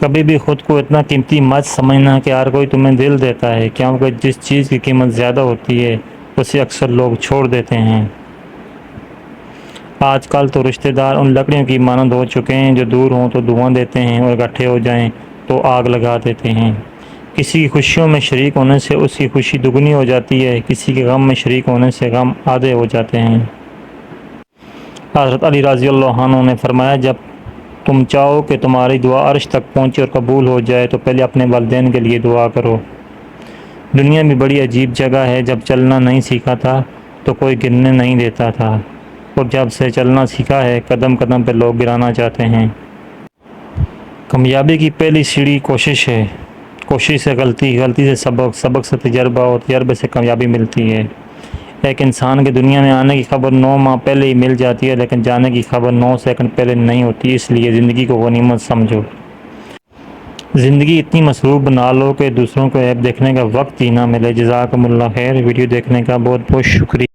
کبھی بھی خود کو اتنا قیمتی مت سمجھنا کہ ہر کوئی تمہیں دل دیتا ہے، کیونکہ جس چیز کی قیمت زیادہ ہوتی ہے اسے اکثر لوگ چھوڑ دیتے ہیں۔ آج کل تو رشتہ دار ان لکڑیوں کی مانند ہو چکے ہیں جو دور ہوں تو دھواں دیتے ہیں اور اکٹھے ہو جائیں تو آگ لگا دیتے ہیں۔ کسی کی خوشیوں میں شریک ہونے سے اس کی خوشی دگنی ہو جاتی ہے، کسی کے غم میں شریک ہونے سے غم آدھے ہو جاتے ہیں۔ حضرت علی رضی اللہ عنہ نے فرمایا، جب تم چاہو کہ تمہاری دعا عرش تک پہنچے اور قبول ہو جائے تو پہلے اپنے والدین کے لیے دعا کرو۔ دنیا میں بڑی عجیب جگہ ہے، جب چلنا نہیں سیکھا تھا تو کوئی گرنے نہیں دیتا تھا، اور جب سے چلنا سیکھا ہے قدم قدم پہ لوگ گرانا چاہتے ہیں۔ کامیابی کی پہلی سیڑھی کوشش ہے، کوشش سے غلطی، غلطی سے سبق، سبق سے تجربہ اور تجربے سے کامیابی ملتی ہے۔ ایک انسان کے دنیا میں آنے کی خبر 9 ماہ پہلے ہی مل جاتی ہے، لیکن جانے کی خبر 9 سیکنڈ پہلے نہیں ہوتی، اس لیے زندگی کو غنیمت سمجھو۔ زندگی اتنی مصروف بنا لو کہ دوسروں کو عیب دیکھنے کا وقت ہی نہ ملے۔ جزاکم اللہ خیر۔ ویڈیو دیکھنے کا بہت بہت شکریہ۔